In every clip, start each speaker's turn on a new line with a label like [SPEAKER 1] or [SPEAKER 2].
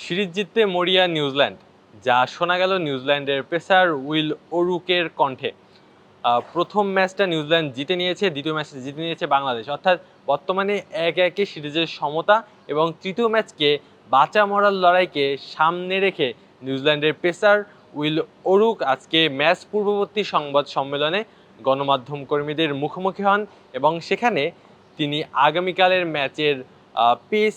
[SPEAKER 1] Series জিততে মরিয়া New Zealand, যা শোনা গেল নিউজিল্যান্ডের পেসার উইল ওরুকের কণ্ঠে। প্রথম ম্যাচটা নিউজিল্যান্ড জিতে নিয়েছে, দ্বিতীয় ম্যাচটা জিতে নিয়েছে বাংলাদেশ। অর্থাৎ বর্তমানে 1-1 সিরিজের সমতা এবং তৃতীয় ম্যাচকে বাঁচা মরার লড়াইকে সামনে রেখে নিউজিল্যান্ডের পেসার উইল ওরুক আজকে ম্যাচ পূর্ববর্তী সংবাদ সম্মেলনে গণমাধ্যম কর্মীদের মুখোমুখি হন এবং সেখানে তিনি আগামীকালের ম্যাচের পিচ,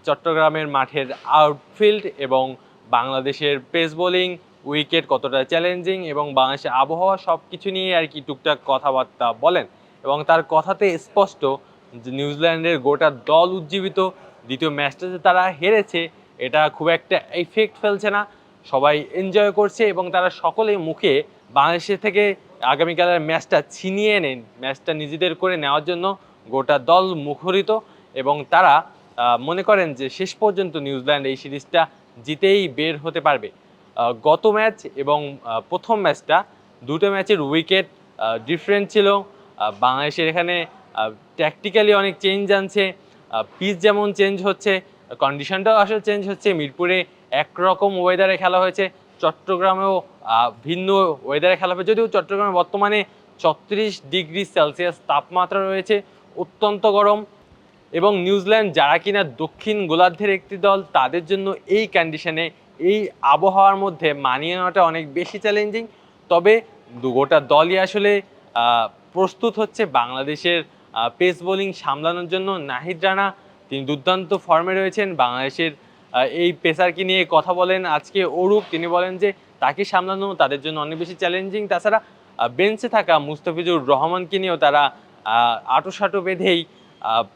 [SPEAKER 1] চট্টগ্রামের মাঠের আউটফিল্ড এবং বাংলাদেশের পেস বোলিং উইকেট কতটা চ্যালেঞ্জিং এবং বাংলাদেশের আবহাওয়া সব কিছু নিয়ে আর কি টুকটাক কথাবার্তা বলেন। এবং তার কথাতে স্পষ্ট যে নিউজিল্যান্ডের গোটা দল উজ্জীবিত, দ্বিতীয় ম্যাচটা যে তারা হেরেছে এটা খুব একটা ইফেক্ট ফেলছে না, সবাই এনজয় করছে এবং তারা সকলেই মুখে বাংলাদেশের থেকে আগামীকালের ম্যাচটা ছিনিয়ে নেন, ম্যাচটা নিজেদের করে নেওয়ার জন্য গোটা দল মুখরিত এবং তারা মনে করেন যে শেষ পর্যন্ত নিউজিল্যান্ড এই সিরিজটা জিতেই বের হতে পারবে। গত ম্যাচ এবং প্রথম ম্যাচটা দুটো ম্যাচের উইকেট ডিফারেন্ট ছিল। বাংলাদেশের এখানে ট্যাকটিক্যালি অনেক চেঞ্জ আনছে, পিচ যেমন চেঞ্জ হচ্ছে, কন্ডিশনটাও আসলে চেঞ্জ হচ্ছে। মিরপুরে একরকম ওয়েদারে খেলা হয়েছে, চট্টগ্রামেও ভিন্ন ওয়েদারে খেলা হয়েছে, যদিও চট্টগ্রামে বর্তমানে 34°C তাপমাত্রা রয়েছে, অত্যন্ত গরম। এবং নিউজিল্যান্ড যারা কিনা দক্ষিণ গোলার্ধের একটি দল, তাদের জন্য এই কন্ডিশনে এই আবহাওয়ার মধ্যে মানিয়ে নেওয়াটা অনেক বেশি চ্যালেঞ্জিং। তবে গোটা দলই আসলে প্রস্তুত হচ্ছে বাংলাদেশের পেস বোলিং সামলানোর জন্য। নাহিদ রানা তিনি দুর্দান্ত ফর্মে রয়েছেন। বাংলাদেশের এই পেসারকে নিয়ে কথা বলেন আজকে অরূপ, তিনি বলেন যে তাকে সামলানো তাদের জন্য অনেক বেশি চ্যালেঞ্জিং। তাছাড়া বেঞ্চে থাকা মুস্তাফিজুর রহমানকে নিয়েও তারা আঁটো বেঁধেই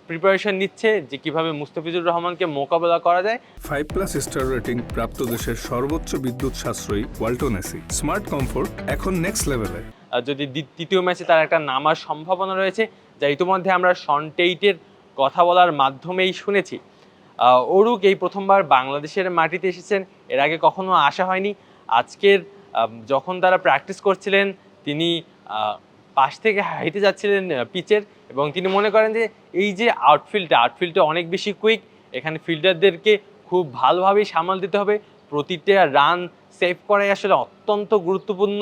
[SPEAKER 1] প্রিপারেশন নিচ্ছে যে কিভাবে মুস্তাফিজুর রহমানকে মোকাবেলা করা যায়।
[SPEAKER 2] 5+ স্টার রেটিং প্রাপ্ত দেশের সর্বোচ্চ বিদ্যুৎ সাশ্রয়ী ওয়ালটন এসি স্মার্ট কমফোর্ট এখন নেক্সট লেভেলে।
[SPEAKER 1] যদি তৃতীয় ম্যাচে তার একটা নামার সম্ভাবনা রয়েছে, যা ইতিমধ্যে আমরা শন টেইটের কথা বলার মাধ্যমেই শুনেছি। অরুক এই প্রথমবার বাংলাদেশের মাটিতে এসেছেন, এর আগে কখনো আসা হয়নি। আজকের যখন তারা প্র্যাকটিস করছিলেন তিনি পাশ থেকে হেঁটে যাচ্ছিলেন পিচের এবং তিনি মনে করেন যে এই যে আউটফিল্ডটা অনেক বেশি কুইক, এখানে ফিল্ডারদেরকে খুব ভালোভাবেই সামাল দিতে হবে। প্রতিটা রান সেভ করাই আসলে অত্যন্ত গুরুত্বপূর্ণ।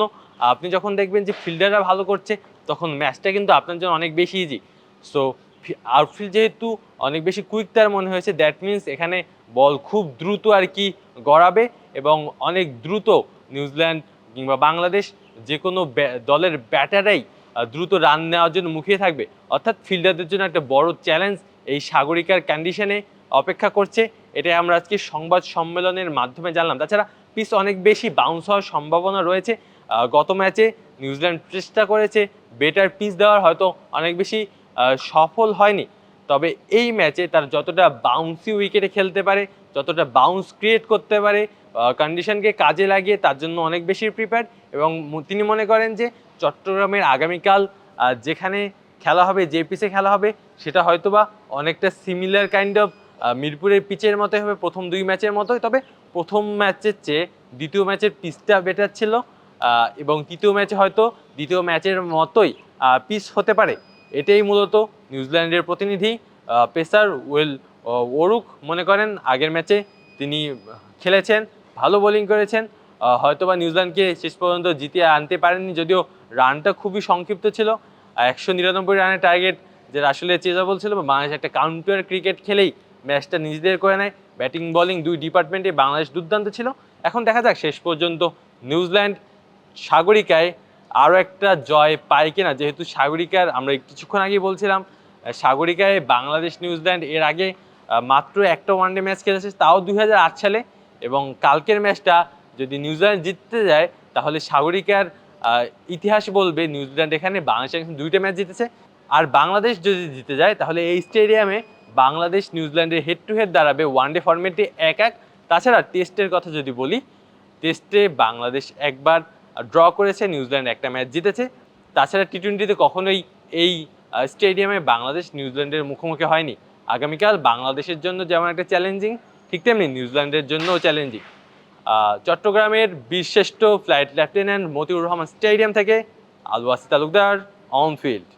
[SPEAKER 1] আপনি যখন দেখবেন যে ফিল্ডাররা ভালো করছে তখন ম্যাচটা কিন্তু আপনার জন্য অনেক বেশি ইজি। সো আউটফিল্ড যেহেতু অনেক বেশি কুইক তার মনে হয়েছে, দ্যাট মিনস এখানে বল খুব দ্রুত আর কি গড়াবে এবং অনেক দ্রুত নিউজিল্যান্ড কিংবা বাংলাদেশ যে কোনো দলের ব্যাটারাই দ্রুত রান নেওয়ার জন্য মুখিয়ে থাকবে। অর্থাৎ ফিল্ডারদের জন্য একটা বড় চ্যালেঞ্জ এই সাগরিকার কন্ডিশনে অপেক্ষা করছে। এটাই আমরা আজকে সংবাদ সম্মেলনের মাধ্যমে জানলাম। তাছাড়া পিচ অনেক বেশি বাউন্স হওয়ার সম্ভাবনা রয়েছে। গত ম্যাচে নিউজিল্যান্ড চেষ্টা করেছে বেটার পিচ দেওয়ার, হয়তো অনেক বেশি সফল হয়নি। তবে এই ম্যাচে তার যতটা বাউন্সি উইকেটে খেলতে পারে, যতটা বাউন্স ক্রিয়েট করতে পারে, কন্ডিশনকে কাজে লাগিয়ে তার জন্য অনেক বেশি প্রিপেয়ার্ড। এবং তিনি মনে করেন যে চট্টগ্রামের আগামীকাল যেখানে খেলা হবে, যে পিচে খেলা হবে সেটা হয়তোবা অনেকটা সিমিলার কাইন্ড অফ মিরপুরের পিচের মতোই হবে, প্রথম দুই ম্যাচের মতোই। তবে প্রথম ম্যাচের চেয়ে দ্বিতীয় ম্যাচের পিচটা বেটার ছিল এবং তৃতীয় ম্যাচে হয়তো দ্বিতীয় ম্যাচের মতোই পিচ হতে পারে। এটাই মূলত নিউজিল্যান্ডের প্রতিনিধি পেসার উইল ওরুক মনে করেন। আগের ম্যাচে তিনি খেলেছেন, ভালো বোলিং করেছেন, হয়তোবা নিউজিল্যান্ডকে শেষ পর্যন্ত জিতিয়ে আনতে পারেননি, যদিও রানটা খুবই সংক্ষিপ্ত ছিল। 199 রানের টার্গেট যেটা আসলে চেজাবল ছিল। বাংলাদেশ একটা কাউন্টার ক্রিকেট খেলেই ম্যাচটা নিজেদের করে নেয়। ব্যাটিং বোলিং দুই ডিপার্টমেন্টে বাংলাদেশ দুর্দান্ত ছিল। এখন দেখা যাক শেষ পর্যন্ত নিউজিল্যান্ড সাগরিকায় আরও একটা জয় পায় কিনা, যেহেতু সাগরিকার আমরা কিছুক্ষণ আগেই বলছিলাম সাগরিকায় বাংলাদেশ নিউজিল্যান্ড এর আগে মাত্র একটা ওয়ানডে ম্যাচ খেলেছে, তাও 2008 সালে। এবং কালকের ম্যাচটা যদি নিউজিল্যান্ড জিততে যায় তাহলে সাগরিকার ইতিহাস বলবে নিউজিল্যান্ড এখানে বাংলাদেশের দুইটা ম্যাচ জিতেছে। আর বাংলাদেশ যদি জিতে যায় তাহলে এই স্টেডিয়ামে বাংলাদেশ নিউজিল্যান্ডের হেড টু হেড দাঁড়াবে ওয়ানডে ফরম্যাটে 1-1। তাছাড়া টেস্টের কথা যদি বলি, টেস্টে বাংলাদেশ একবার ড্র করেছে, নিউজিল্যান্ড একটা ম্যাচ জিতেছে। তাছাড়া টি-20তে কখনোই এই স্টেডিয়ামে বাংলাদেশ নিউজিল্যান্ডের মুখোমুখি হয়নি। আগামীকাল বাংলাদেশের জন্য যেমন একটা চ্যালেঞ্জিং, ঠিক তেমনি নিউজিল্যান্ডের জন্যও চ্যালেঞ্জিং। চট্টগ্রামের বীরশ্রেষ্ঠ flight lieutenant Motiur Rahman stadium থেকে আলু আসি তালুকদার, অন ফিল্ড।